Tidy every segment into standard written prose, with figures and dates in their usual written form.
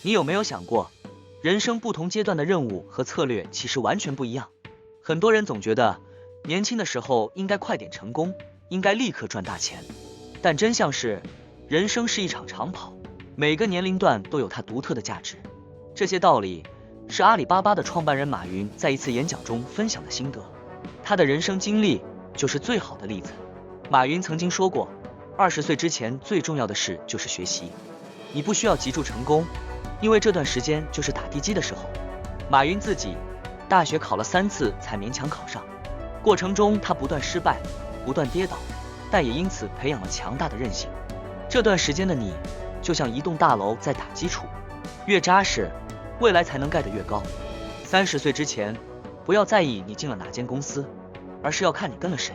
你有没有想过，人生不同阶段的任务和策略其实完全不一样？很多人总觉得年轻的时候应该快点成功，应该立刻赚大钱，但真相是，人生是一场长跑，每个年龄段都有它独特的价值。这些道理是阿里巴巴的创办人马云在一次演讲中分享的心得，他的人生经历就是最好的例子。马云曾经说过，20岁之前最重要的事就是学习，你不需要急住成功，因为这段时间就是打地基的时候。马云自己大学考了3次才勉强考上，过程中他不断失败，不断跌倒，但也因此培养了强大的韧性。这段时间的你，就像一栋大楼在打基础，越扎实，未来才能盖得越高。30岁之前，不要在意你进了哪间公司，而是要看你跟了谁。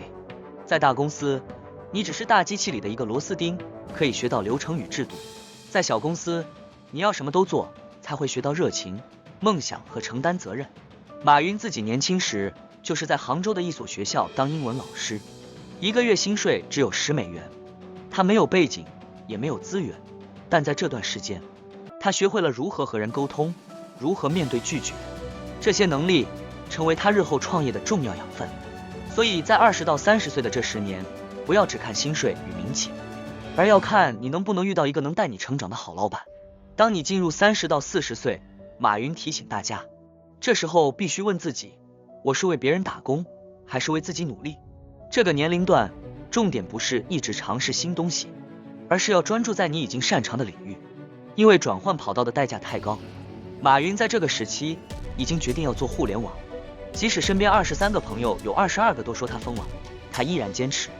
在大公司，你只是大机器里的一个螺丝钉，可以学到流程与制度；在小公司，你要什么都做，才会学到热情、梦想和承担责任。马云自己年轻时就是在杭州的一所学校当英文老师，1个月薪水只有10美元。他没有背景，也没有资源，但在这段时间，他学会了如何和人沟通，如何面对拒绝，这些能力成为他日后创业的重要养分。所以在20到30岁的这10年，不要只看薪水与名气，而要看你能不能遇到一个能带你成长的好老板。当你进入30到40岁，马云提醒大家，这时候必须问自己，我是为别人打工，还是为自己努力？这个年龄段，重点不是一直尝试新东西，而是要专注在你已经擅长的领域，因为转换跑道的代价太高。马云在这个时期已经决定要做互联网，即使身边23个朋友有22个都说他疯了，他依然坚持，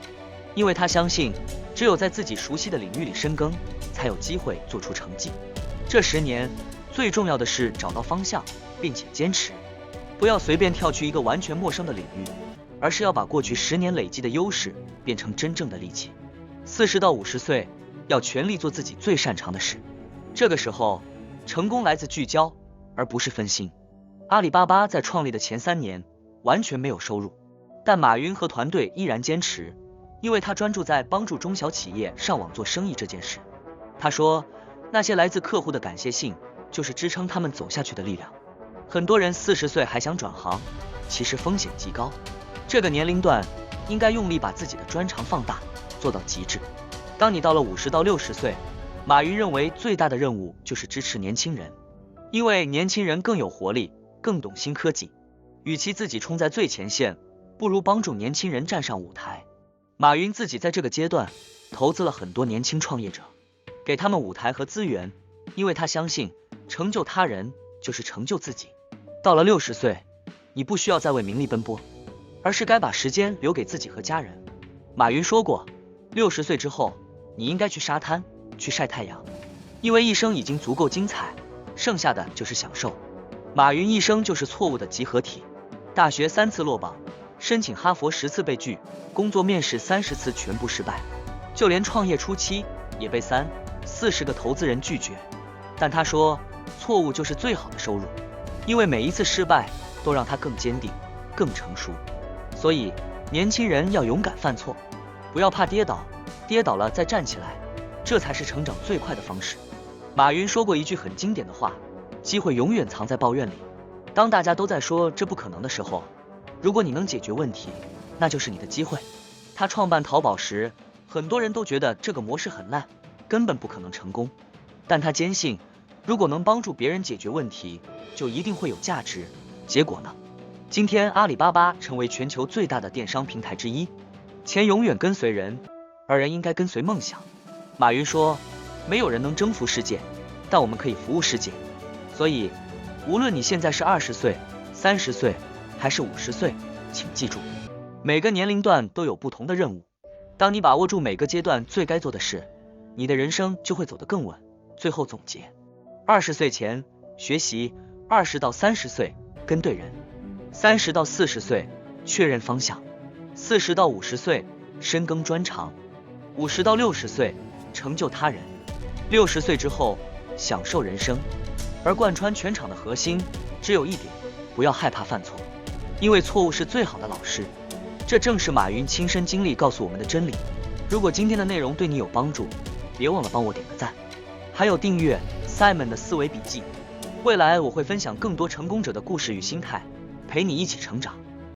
因为他相信，只有在自己熟悉的领域里深耕，才有机会做出成绩。这10年，最重要的是找到方向，并且坚持，不要随便跳去一个完全陌生的领域，而是要把过去10年累积的优势变成真正的利器。40到50岁，要全力做自己最擅长的事，这个时候，成功来自聚焦，而不是分心。阿里巴巴在创立的前3年完全没有收入，但马云和团队依然坚持，因为他专注在帮助中小企业上网做生意这件事。他说，那些来自客户的感谢信，就是支撑他们走下去的力量。很多人40岁还想转行，其实风险极高。这个年龄段应该用力把自己的专长放大，做到极致。当你到了50到60岁，马云认为最大的任务就是支持年轻人，因为年轻人更有活力，更懂新科技。与其自己冲在最前线，不如帮助年轻人站上舞台。马云自己在这个阶段投资了很多年轻创业者，给他们舞台和资源，因为他相信成就他人就是成就自己。到了60岁，你不需要再为名利奔波，而是该把时间留给自己和家人。马云说过，60岁之后，你应该去沙滩，去晒太阳，因为一生已经足够精彩，剩下的就是享受。马云一生就是错误的集合体，大学3次落榜，申请哈佛10次被拒，工作面试30次全部失败，就连创业初期也被30-40个投资人拒绝。但他说，错误就是最好的收入，因为每一次失败都让他更坚定，更成熟。所以年轻人要勇敢犯错，不要怕跌倒，跌倒了再站起来，这才是成长最快的方式。马云说过一句很经典的话，机会永远藏在抱怨里。当大家都在说这不可能的时候，如果你能解决问题，那就是你的机会。他创办淘宝时，很多人都觉得这个模式很烂，根本不可能成功，但他坚信，如果能帮助别人解决问题，就一定会有价值。结果呢？今天阿里巴巴成为全球最大的电商平台之一。钱永远跟随人，而人应该跟随梦想。马云说，没有人能征服世界，但我们可以服务世界。所以无论你现在是20岁、30岁还是50岁，请记住，每个年龄段都有不同的任务。当你把握住每个阶段最该做的事，你的人生就会走得更稳。最后总结，20岁前学习，20到30岁跟对人，30到40岁确认方向，40到50岁深耕专长，50到60岁成就他人，60岁之后享受人生。而贯穿全场的核心只有一点，不要害怕犯错，因为错误是最好的老师。这正是马云亲身经历告诉我们的真理。如果今天的内容对你有帮助，别忘了帮我点个赞，还有订阅、Simon 的思维笔记。未来我会分享更多成功者的故事与心态，陪你一起成长。